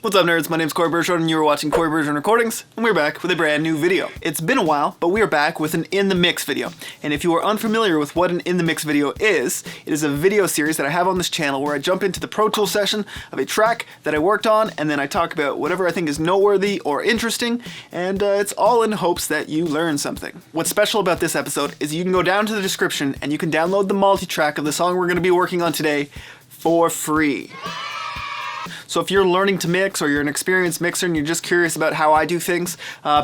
What's up, nerds? My name's Corybergeron, and you're watching Corybergeron Recordings, and we're back with a brand new video. It's been a while, but we are back with an In the Mix video. And if you are unfamiliar with what an In the Mix video is, it is a video series that I have on this channel where I jump into the Pro Tools session of a track that I worked on, and then I talk about whatever I think is noteworthy or interesting, and it's all in hopes that you learn something. What's special about this episode is you can go down to the description and you can download the multi-track of the song we're going to be working on today for free. So if you're learning to mix, or you're an experienced mixer and you're just curious about how I do things,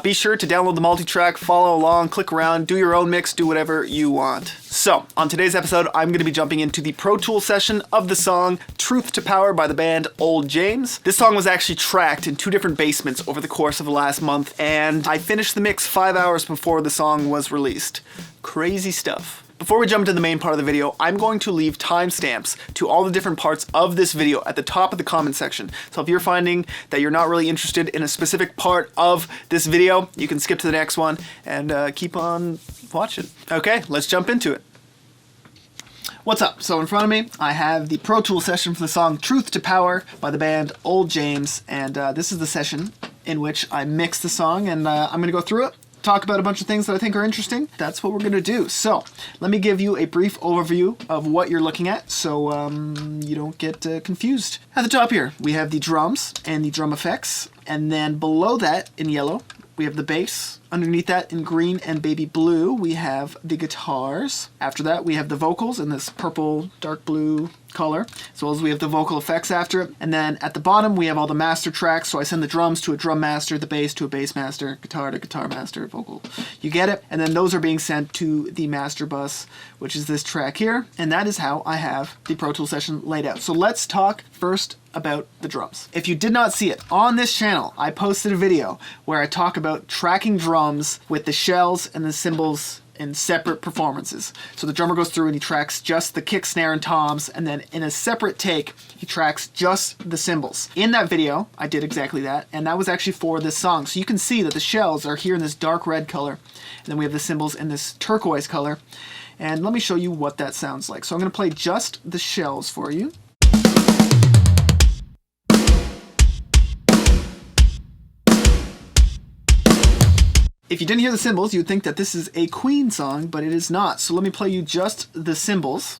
be sure to download the multi-track, follow along, click around, do your own mix, do whatever you want. So, on today's episode, I'm going to be jumping into the Pro Tools session of the song Truth to Power by the band Old James. This song was actually tracked in 2 different basements over the course of the last month, and I finished the mix 5 hours before the song was released. Crazy stuff. Before we jump into the main part of the video, I'm going to leave timestamps to all the different parts of this video at the top of the comment section. So if you're finding that you're not really interested in a specific part of this video, you can skip to the next one and keep on watching. Okay, let's jump into it. What's up? So in front of me, I have the Pro Tools session for the song Truth to Power by the band Old James, and this is the session in which I mixed the song, and I'm going to go through it, talk about a bunch of things that I think are interesting. That's what we're going to do. So, let me give you a brief overview of what you're looking at so you don't get confused. At the top here, we have the drums and the drum effects, and then below that, in yellow, we have the bass. Underneath that, in green and baby blue, we have the guitars. After that, we have the vocals in this purple, dark blue color, as well as we have the vocal effects after it. And then at the bottom, we have all the master tracks. So I send the drums to a drum master, the bass to a bass master, guitar to guitar master, vocal. You get it? And then those are being sent to the master bus, which is this track here. And that is how I have the Pro Tools session laid out. So let's talk first about the drums. If you did not see it, on this channel, I posted a video where I talk about tracking drums with the shells and the cymbals in separate performances. So the drummer goes through and he tracks just the kick, snare, and toms, and then in a separate take, he tracks just the cymbals. In that video, I did exactly that, and that was actually for this song. So you can see that the shells are here in this dark red color, and then we have the cymbals in this turquoise color. And let me show you what that sounds like. So I'm going to play just the shells for you. If you didn't hear the cymbals, you'd think that this is a Queen song, but it is not. So let me play you just the cymbals.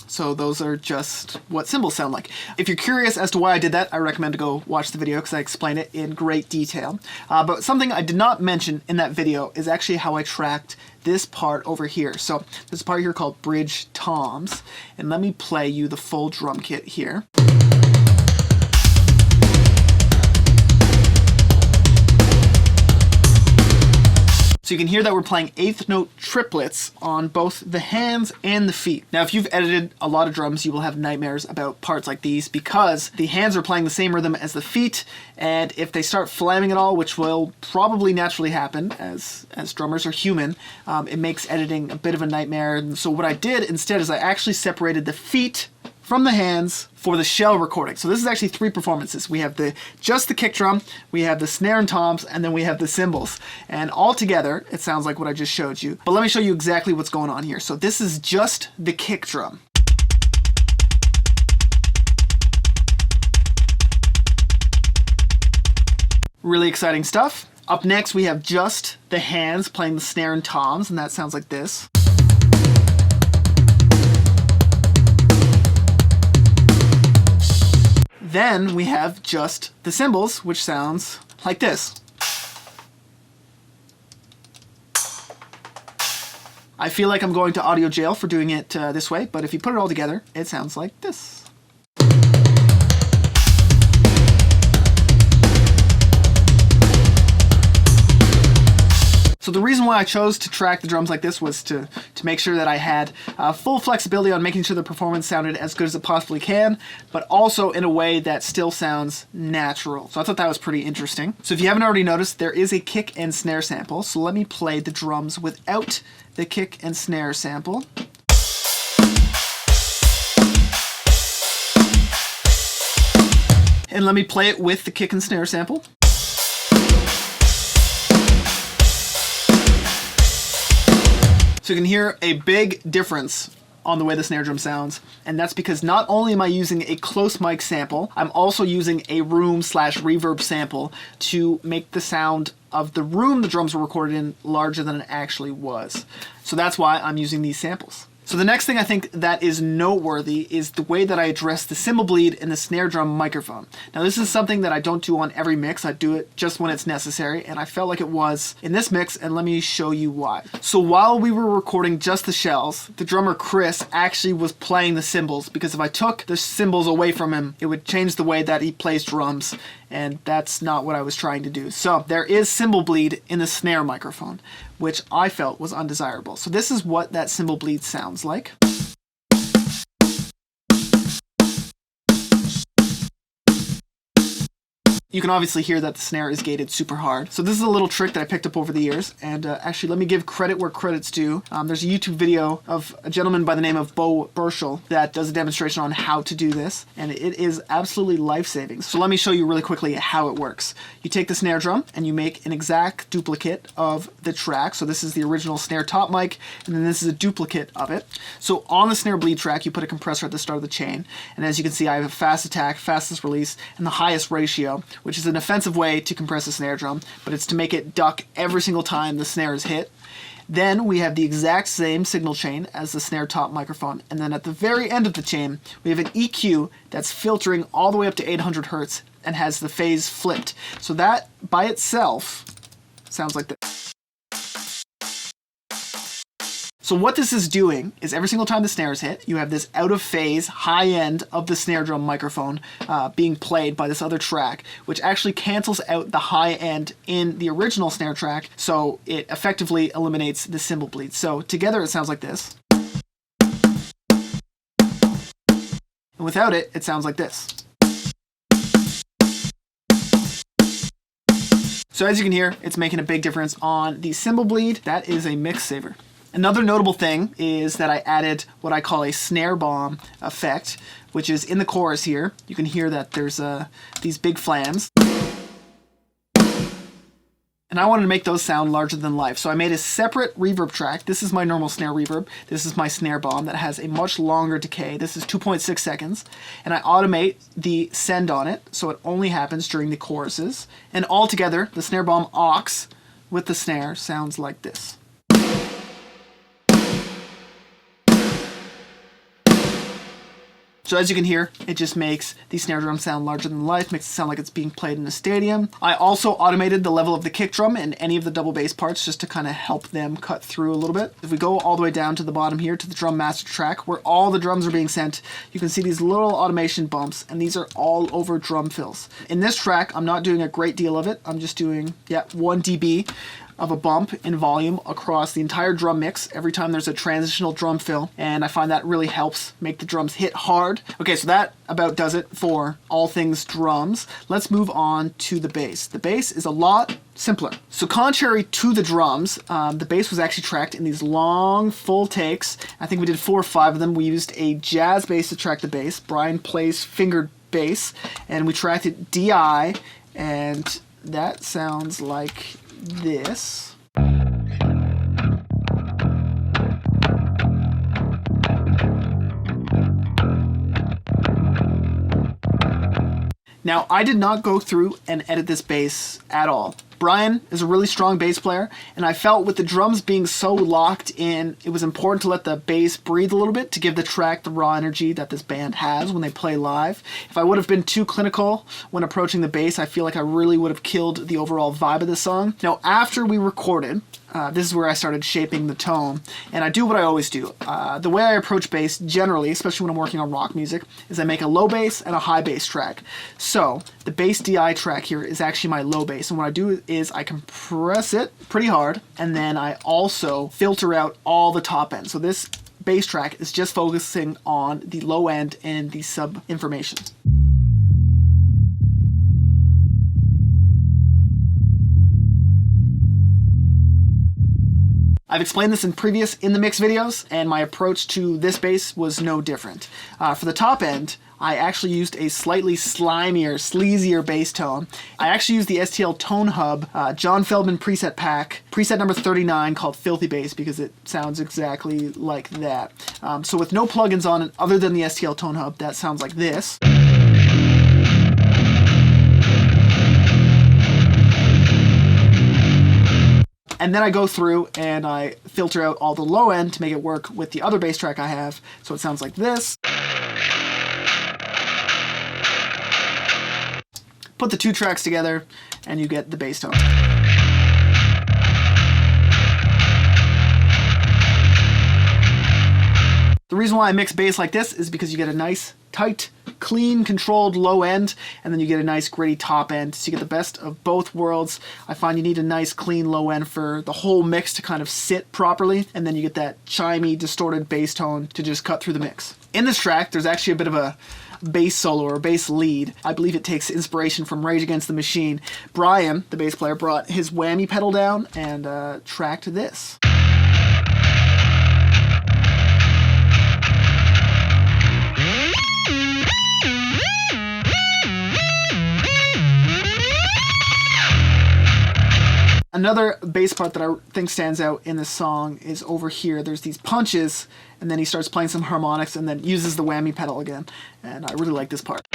So those are just what cymbals sound like. If you're curious as to why I did that, I recommend to go watch the video because I explain it in great detail. But something I did not mention in that video is actually how I tracked this part over here. So there's a part here called bridge toms, and let me play you the full drum kit here. So you can hear that we're playing 8th note triplets on both the hands and the feet. Now if you've edited a lot of drums, you will have nightmares about parts like these because the hands are playing the same rhythm as the feet, and if they start flamming at all, which will probably naturally happen as drummers are human, it makes editing a bit of a nightmare. And so what I did instead is I actually separated the feet from the hands for the shell recording. So this is actually 3 performances. We have just the kick drum, we have the snare and toms, and then we have the cymbals. And all together, it sounds like what I just showed you. But let me show you exactly what's going on here. So this is just the kick drum. Really exciting stuff. Up next, we have just the hands playing the snare and toms, and that sounds like this. Then we have just the cymbals, which sounds like this. I feel like I'm going to audio jail for doing it this way, but if you put it all together, it sounds like this. So the reason why I chose to track the drums like this was to make sure that I had full flexibility on making sure the performance sounded as good as it possibly can, but also in a way that still sounds natural. So I thought that was pretty interesting. So if you haven't already noticed, there is a kick and snare sample. So let me play the drums without the kick and snare sample. And let me play it with the kick and snare sample. So So you can hear a big difference on the way the snare drum sounds, and that's because not only am I using a close mic sample, I'm also using a room/reverb sample to make the sound of the room the drums were recorded in larger than it actually was. So that's why I'm using these samples. So the next thing I think that is noteworthy is the way that I address the cymbal bleed in the snare drum microphone. Now this is something that I don't do on every mix, I do it just when it's necessary, and I felt like it was in this mix, and let me show you why. So while we were recording just the shells, the drummer Chris actually was playing the cymbals, because if I took the cymbals away from him, it would change the way that he plays drums, and that's not what I was trying to do. So there is cymbal bleed in the snare microphone, which I felt was undesirable. So this is what that cymbal bleed sounds like. You can obviously hear that the snare is gated super hard. So this is a little trick that I picked up over the years, and actually let me give credit where credit's due. There's a YouTube video of a gentleman by the name of Bo Burchell that does a demonstration on how to do this, and it is absolutely life-saving. So let me show you really quickly how it works. You take the snare drum and you make an exact duplicate of the track. So this is the original snare top mic, and then this is a duplicate of it. So on the snare bleed track, you put a compressor at the start of the chain, and as you can see, I have a fast attack, fastest release, and the highest ratio, which is an offensive way to compress a snare drum, but it's to make it duck every single time the snare is hit. Then we have the exact same signal chain as the snare top microphone, and then at the very end of the chain, we have an EQ that's filtering all the way up to 800 Hertz and has the phase flipped. So that by itself sounds like this. So what this is doing is every single time the snare is hit, you have this out of phase high end of the snare drum microphone being played by this other track, which actually cancels out the high end in the original snare track, so it effectively eliminates the cymbal bleed. So together it sounds like this. And without it, it sounds like this. So as you can hear, it's making a big difference on the cymbal bleed. That is a mix saver. Another notable thing is that I added what I call a snare bomb effect, which is in the chorus here. You can hear that there's these big flams. And I wanted to make those sound larger than life. So I made a separate reverb track. This is my normal snare reverb. This is my snare bomb that has a much longer decay. This is 2.6 seconds. And I automate the send on it, so it only happens during the choruses. And altogether, the snare bomb aux with the snare sounds like this. So as you can hear, it just makes the snare drum sound larger than life, makes it sound like it's being played in a stadium. I also automated the level of the kick drum and any of the double bass parts just to kind of help them cut through a little bit. If we go all the way down to the bottom here to the drum master track where all the drums are being sent, you can see these little automation bumps, and these are all over drum fills. In this track, I'm not doing a great deal of it. I'm just doing, 1 dB of a bump in volume across the entire drum mix every time there's a transitional drum fill, and I find that really helps make the drums hit hard. Okay, so that about does it for all things drums. Let's move on to the bass. The bass is a lot simpler. So contrary to the drums, the bass was actually tracked in these long, full takes. I think we did 4 or 5 of them. We used a jazz bass to track the bass. Brian plays fingered bass, and we tracked it DI, and that sounds like this. Now, I did not go through and edit this bass at all. Brian is a really strong bass player, and I felt with the drums being so locked in, it was important to let the bass breathe a little bit to give the track the raw energy that this band has when they play live. If I would have been too clinical when approaching the bass, I feel like I really would have killed the overall vibe of the song. Now, after we recorded, this is where I started shaping the tone, and I do what I always do. The way I approach bass generally, especially when I'm working on rock music, is I make a low bass and a high bass track. So the bass DI track here is actually my low bass, and what I do is I compress it pretty hard, and then I also filter out all the top end. So this bass track is just focusing on the low end and the sub information. I've explained this in previous In The Mix videos, and my approach to this bass was no different. For the top end, I actually used a slightly slimier, sleazier bass tone. I actually used the STL Tone Hub John Feldman preset pack, preset number 39, called Filthy Bass, because it sounds exactly like that. So with no plugins on it other than the STL Tone Hub, that sounds like this. And then I go through and I filter out all the low end to make it work with the other bass track I have, so it sounds like this. Put the two tracks together and you get the bass tone. The reason why I mix bass like this is because you get a nice, tight, clean, controlled low end, and then you get a nice gritty top end, so you get the best of both worlds. I find you need a nice clean low end for the whole mix to kind of sit properly, and then you get that chimey, distorted bass tone to just cut through the mix. In this track, there's actually a bit of a bass solo or bass lead. I believe it takes inspiration from Rage Against the Machine. Brian, the bass player, brought his whammy pedal down and tracked this. Another bass part that I think stands out in this song is over here. There's these punches, and then he starts playing some harmonics and then uses the whammy pedal again. And I really like this part.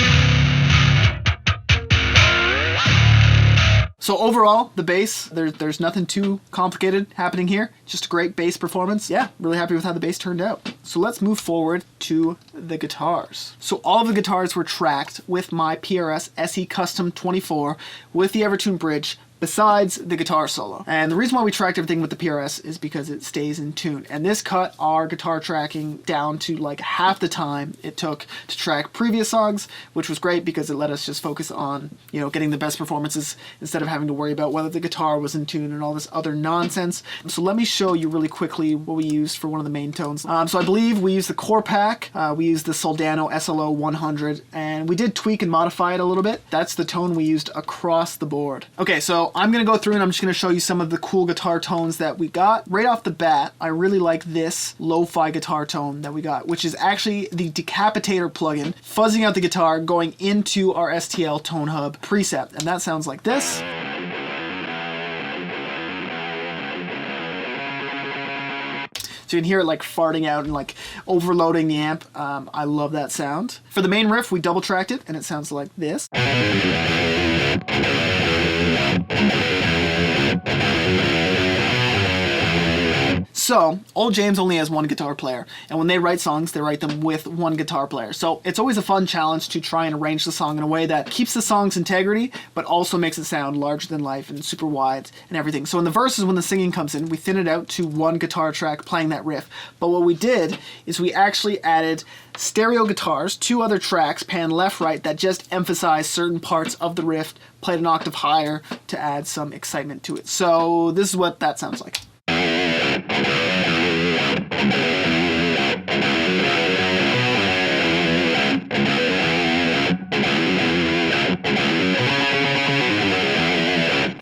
So overall, the bass, there's nothing too complicated happening here. Just a great bass performance. Yeah, really happy with how the bass turned out. So let's move forward to the guitars. So all of the guitars were tracked with my PRS SE Custom 24 with the Evertune bridge, besides the guitar solo. And the reason why we tracked everything with the PRS is because it stays in tune. And this cut our guitar tracking down to like half the time it took to track previous songs, which was great because it let us just focus on, you know, getting the best performances instead of having to worry about whether the guitar was in tune and all this other nonsense. So let me show you really quickly what we used for one of the main tones. So I believe we used the core pack, we used the Soldano SLO 100, and we did tweak and modify it a little bit. That's the tone we used across the board. Okay, so I'm going to go through and I'm just going to show you some of the cool guitar tones that we got. Right off the bat, I really like this lo-fi guitar tone that we got, which is actually the Decapitator plugin, fuzzing out the guitar going into our STL Tone Hub preset. And that sounds like this. So you can hear it like farting out and like overloading the amp. I love that sound. For the main riff, we double tracked it and it sounds like this. So, Old James only has one guitar player, and when they write songs, they write them with one guitar player. So it's always a fun challenge to try and arrange the song in a way that keeps the song's integrity, but also makes it sound larger than life and super wide and everything. So in the verses, when the singing comes in, we thin it out to one guitar track playing that riff. But what we did is we actually added stereo guitars, two other tracks, pan left, right, that just emphasize certain parts of the riff, played an octave higher to add some excitement to it. So this is what that sounds like.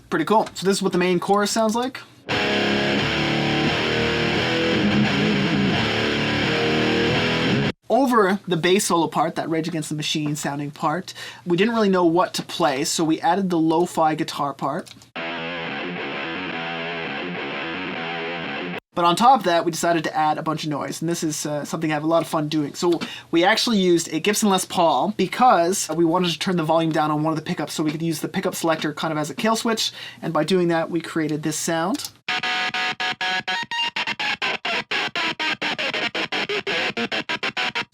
Pretty cool. So this is what the main chorus sounds like. Over the bass solo part, that Rage Against the Machine sounding part, we didn't really know what to play, so we added the lo-fi guitar part. But on top of that, we decided to add a bunch of noise, and this is something I have a lot of fun doing. So we actually used a Gibson Les Paul because we wanted to turn the volume down on one of the pickups so we could use the pickup selector kind of as a kill switch, and by doing that, we created this sound.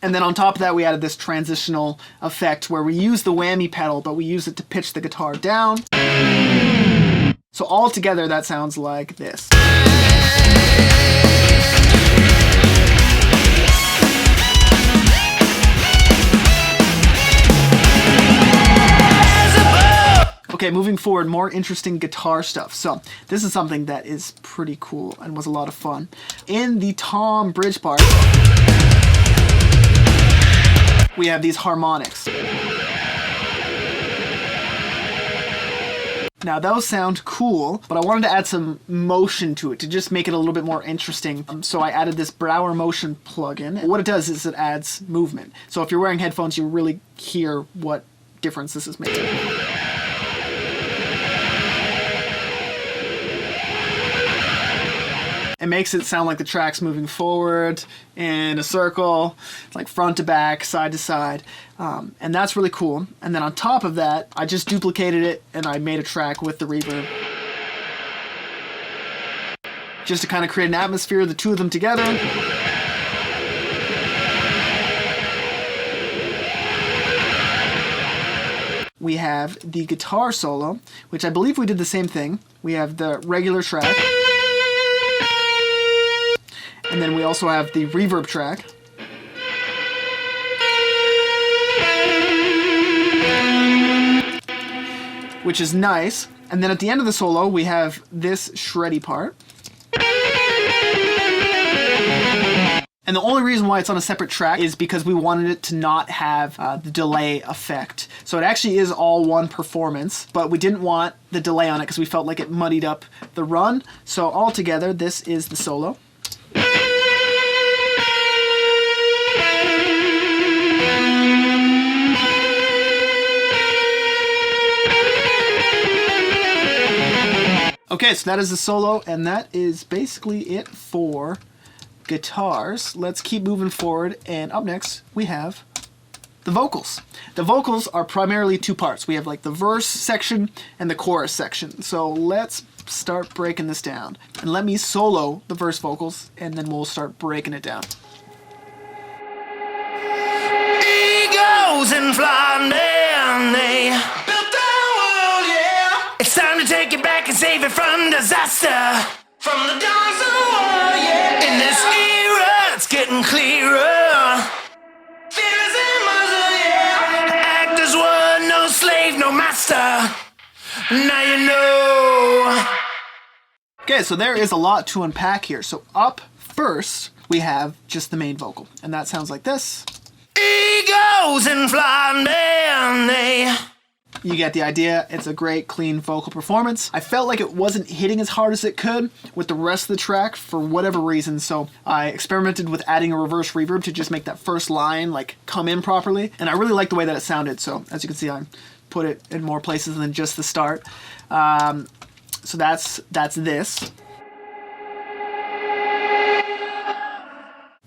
And then on top of that, we added this transitional effect where we use the whammy pedal, but we use it to pitch the guitar down. So all together, that sounds like this. Okay, moving forward, more interesting guitar stuff. So this is something that is pretty cool and was a lot of fun. In the tom bridge part, we have these harmonics. Now those sound cool, but I wanted to add some motion to it to just make it a little bit more interesting. So I added this Brower Motion plugin. What it does is it adds movement. So if you're wearing headphones, you really hear what difference this is making. It makes it sound like the track's moving forward in a circle, like front to back, side to side, and that's really cool. And then on top of that, I just duplicated it and I made a track with the reverb. Just to kind of create an atmosphere, the two of them together. We have the guitar solo, which I believe we did the same thing. We have the regular track. And then we also have the reverb track. Which is nice. And then at the end of the solo, we have this shreddy part. And the only reason why it's on a separate track is because we wanted it to not have the delay effect. So it actually is all one performance, but we didn't want the delay on it because we felt like it muddied up the run. So altogether, this is the solo. Okay, so that is the solo, and that is basically it for guitars. Let's keep moving forward, and up next we have the vocals. The vocals are primarily two parts. We have like the verse section and the chorus section. So let's start breaking this down. And let me solo the verse vocals, and then we'll start breaking it down. Eagles and flying down, they built the world, yeah. It's time to take it back and save it from disaster. From the dawn's of the world, yeah. In this era, it's getting clearer. Fears and muzzle, yeah. Actors were no slave, no master. Now you know. Okay, so there is a lot to unpack here. So up first, we have just the main vocal, and that sounds like this. Eagles and flying down, they. You get the idea. It's a great, clean vocal performance. I felt like it wasn't hitting as hard as it could with the rest of the track for whatever reason, so I experimented with adding a reverse reverb to just make that first line like come in properly, and I really like the way that it sounded. So as you can see, I put it in more places than just the start. So that's this.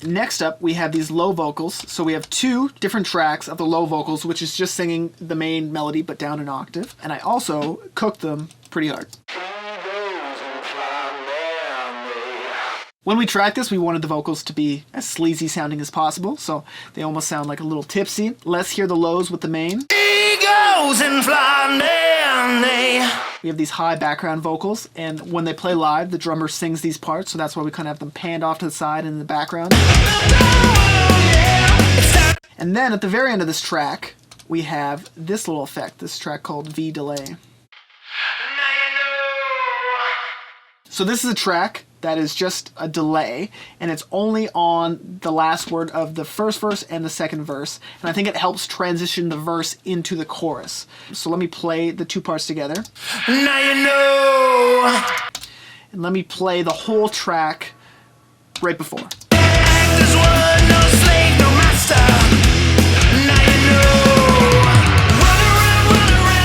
Next up, we have these low vocals. So we have two different tracks of the low vocals, which is just singing the main melody but down an octave. And I also cooked them pretty hard. When we tracked this, we wanted the vocals to be as sleazy sounding as possible, so they almost sound like a little tipsy. Let's hear the lows with the main. Eagles and flying down, they. We have these high background vocals, and when they play live, the drummer sings these parts, so that's why we kind of have them panned off to the side and in the background. And then at the very end of this track, we have this little effect, this track called V Delay. So this is a track that is just a delay, and it's only on the last word of the first verse and the second verse, and I think it helps transition the verse into the chorus. So let me play the two parts together. Now you know. And let me play the whole track right before. Actors were no slave, no master. Now you know. Run around.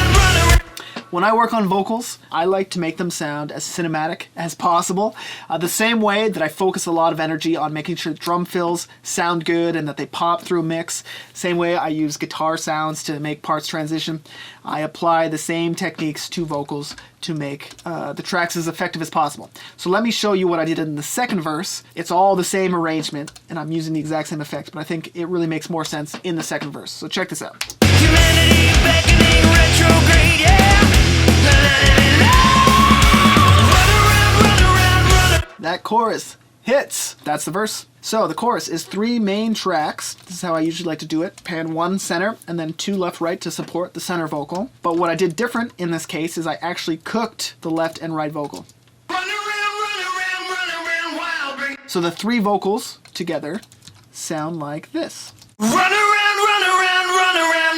When I work on vocals, I like to make them sound as cinematic as possible. The same way that I focus a lot of energy on making sure drum fills sound good and that they pop through a mix, same way I use guitar sounds to make parts transition, I apply the same techniques to vocals to make the tracks as effective as possible. So let me show you what I did in the second verse. It's all the same arrangement, and I'm using the exact same effects, but I think it really makes more sense in the second verse. So check this out. Humanity beckoning retrograde, yeah. That chorus hits. That's the verse. So the chorus is three main tracks. This is how I usually like to do it. Pan one center and then two left right to support the center vocal. But what I did different in this case is I actually cooked the left and right vocal. Run around, wild. So the three vocals together sound like this. Run around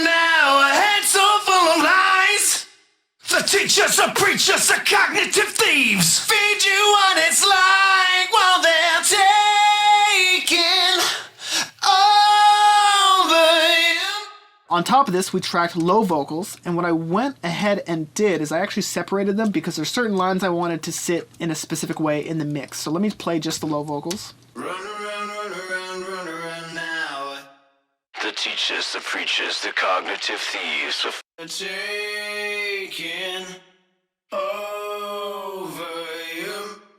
now. A head so full of lies. The teacher teachers, the preachers, the cognitive thieves feed you what it's like while they're taking over you. On top of this, we tracked low vocals, and what I went ahead and did is I actually separated them because there's certain lines I wanted to sit in a specific way in the mix. So let me play just the low vocals. Run around now. The teachers, the preachers, the cognitive thieves are taking over you.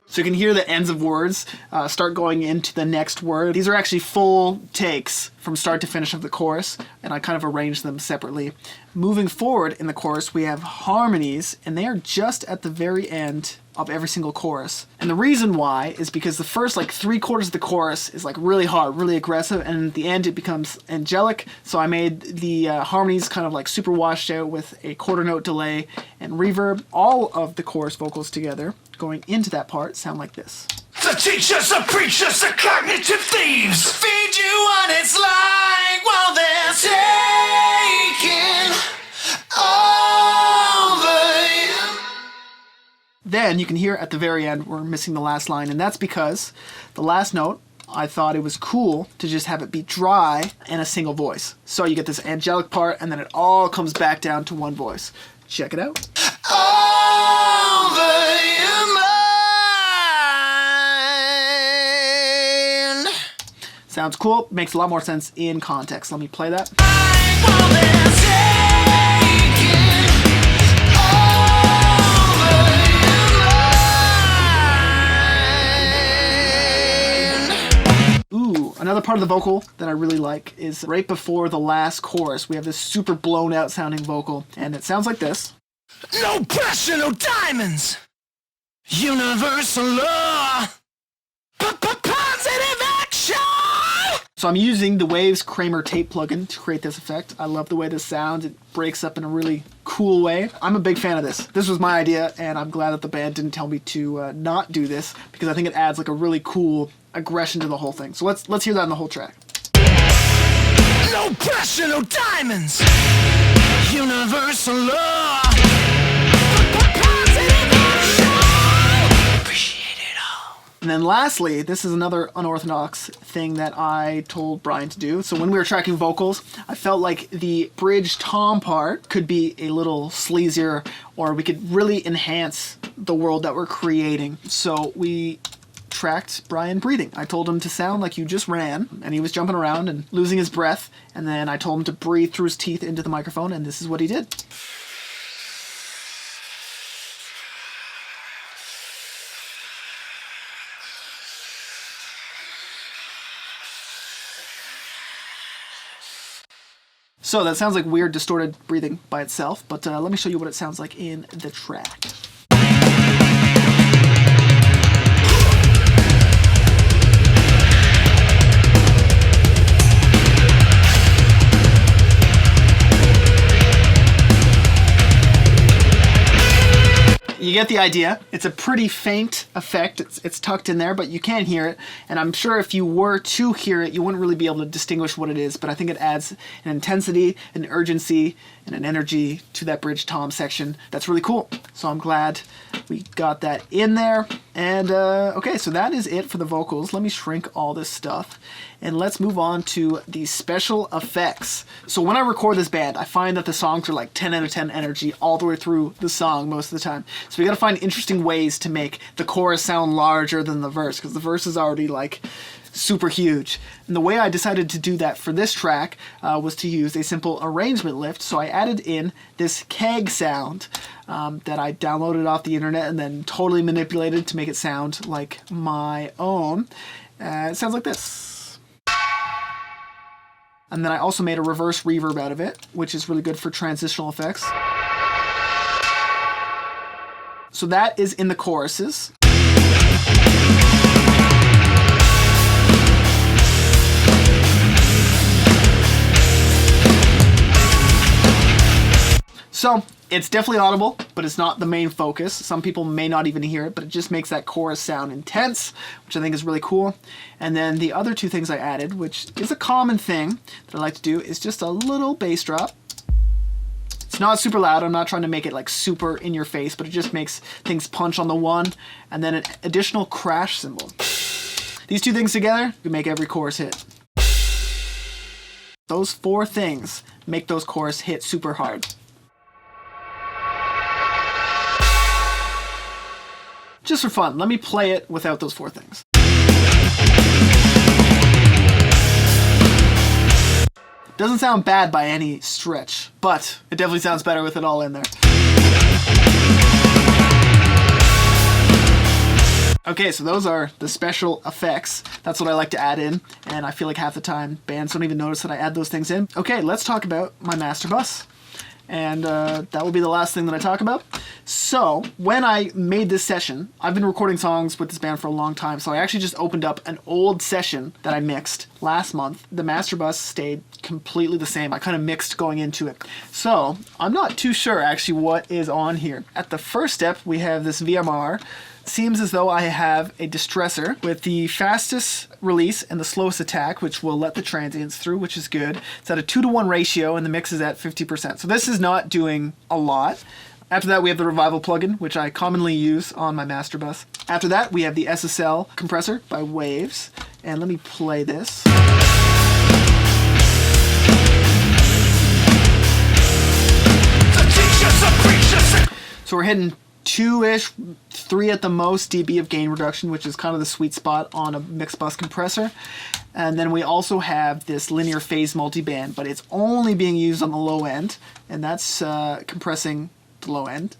So you can hear the ends of words start going into the next word. These are actually full takes from start to finish of the chorus, and I kind of arranged them separately. Moving forward in the chorus, we have harmonies, and they are just at the very end of every single chorus. And the reason why is because the first like 3/4 of the chorus is like really hard, really aggressive, and at the end it becomes angelic. So I made the harmonies kind of like super washed out with a quarter note delay and reverb. All of the chorus vocals together going into that part sound like this. The teachers, the preachers, the cognitive thieves feed you what it's like while they're taking over you. Then you can hear at the very end we're missing the last line, and that's because the last note, I thought it was cool to just have it be dry and a single voice. So you get this angelic part, and then it all comes back down to one voice. Check it out. Over your mind. Sounds cool, makes a lot more sense in context. Let me play that. While they're taking over your mind. Ooh, another part of the vocal that I really like is right before the last chorus. We have this super blown out sounding vocal, and it sounds like this. No pressure, no diamonds. Universal law. Positive action. So I'm using the Waves Kramer tape plugin to create this effect. I love the way this sounds. It breaks up in a really cool way. I'm a big fan of this. This was my idea, and I'm glad that the band didn't tell me to not do this, because I think it adds like a really cool aggression to the whole thing. So let's hear that in the whole track. No pressure, no diamonds. Universal law. Appreciate it all. And then lastly, this is another unorthodox thing that I told Brian to do. So when we were tracking vocals, I felt like the bridge tom part could be a little sleazier, or we could really enhance the world that we're creating. So we tracked Brian breathing. I told him to sound like you just ran, and he was jumping around and losing his breath, and then I told him to breathe through his teeth into the microphone, and this is what he did. So that sounds like weird distorted breathing by itself, but let me show you what it sounds like in the track. You get the idea. It's a pretty faint effect. It's tucked in there, but you can hear it. And I'm sure if you were to hear it, you wouldn't really be able to distinguish what it is, but I think it adds an intensity, an urgency, and an energy to that bridge tom section. That's really cool. So I'm glad we got that in there. And okay, so that is it for the vocals. Let me shrink all this stuff, and let's move on to the special effects. So when I record this band, I find that the songs are like 10 out of 10 energy all the way through the song most of the time. So we gotta find interesting ways to make the chorus sound larger than the verse, because the verse is already like super huge. And the way I decided to do that for this track was to use a simple arrangement lift. So I added in this keg sound that I downloaded off the internet and then totally manipulated to make it sound like my own. It sounds like this. And then I also made a reverse reverb out of it, which is really good for transitional effects. So that is in the choruses. So it's definitely audible, but it's not the main focus. Some people may not even hear it, but it just makes that chorus sound intense, which I think is really cool. And then the other two things I added, which is a common thing that I like to do, is just a little bass drop It's not super loud. I'm not trying to make it like super in your face, but it just makes things punch on the one, and then an additional crash cymbal. These two things together can make every chorus hit. Those 4 things make those chorus hit super hard. Just for fun, let me play it without those 4 things. Doesn't sound bad by any stretch, but it definitely sounds better with it all in there. Okay, so those are the special effects. That's what I like to add in, and I feel like half the time bands don't even notice that I add those things in. Okay, let's talk about my master bus. And that will be the last thing that I talk about. So, when I made this session, I've been recording songs with this band for a long time, so I actually just opened up an old session that I mixed last month. The master bus stayed completely the same. I kind of mixed going into it. So, I'm not too sure actually what is on here. At the first step, we have this VMR. Seems as though I have a distressor with the fastest release and the slowest attack, which will let the transients through, which is good. It's at a 2-to-1 ratio, and the mix is at 50%. So this is not doing a lot. After that, we have the Revival plugin, which I commonly use on my master bus. After that, we have the SSL compressor by Waves. And let me play this. So we're hitting 2-ish, 3 at the most dB of gain reduction, which is kind of the sweet spot on a mixed bus compressor. And then we also have this linear phase multiband, but it's only being used on the low end, and that's compressing the low end.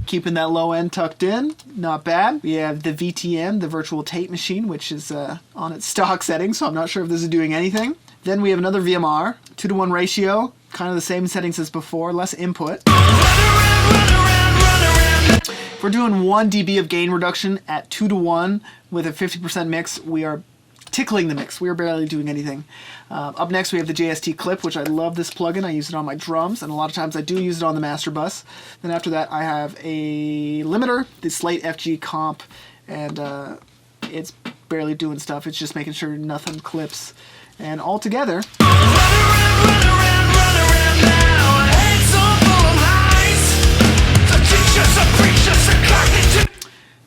Keeping that low end tucked in, not bad. We have the VTM, the virtual tape machine, which is on its stock setting, so I'm not sure if this is doing anything. Then we have another VMR, 2-to-1 ratio, kind of the same settings as before, less input. If we're doing 1 dB of gain reduction at 2-to-1 with a 50% mix, we are tickling the mix. We are barely doing anything. Up next we have the JST clip, which I love this plugin. I use it on my drums, and a lot of times I do use it on the master bus. Then after that I have a limiter, the Slate FG comp, and it's barely doing stuff. It's just making sure nothing clips. And all together,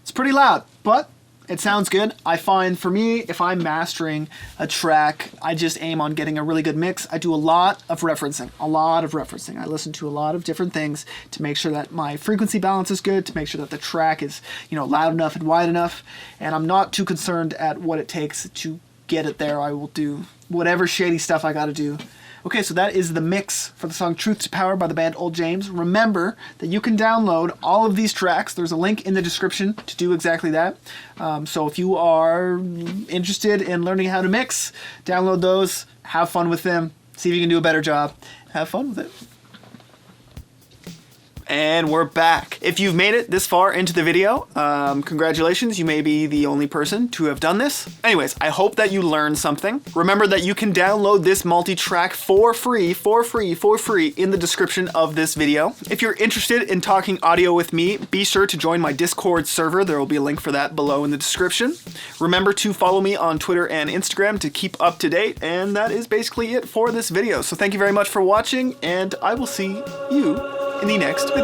it's pretty loud, but it sounds good. I find for me, if I'm mastering a track, I just aim on getting a really good mix. I do a lot of referencing. I listen to a lot of different things to make sure that my frequency balance is good, to make sure that the track is, loud enough and wide enough, and I'm not too concerned at what it takes to get it there. I will do whatever shady stuff I gotta do. Okay, so that is the mix for the song Truth to Power by the band Old James. Remember that you can download all of these tracks. There's a link in the description to do exactly that. So if you are interested in learning how to mix, download those, have fun with them, see if you can do a better job. Have fun with it. And we're back. If you've made it this far into the video, congratulations, you may be the only person to have done this. Anyways, I hope that you learned something. Remember that you can download this multi-track for free in the description of this video. If you're interested in talking audio with me, be sure to join my Discord server. There will be a link for that below in the description. Remember to follow me on Twitter and Instagram to keep up to date, and that is basically it for this video. So thank you very much for watching, and I will see you in the next video.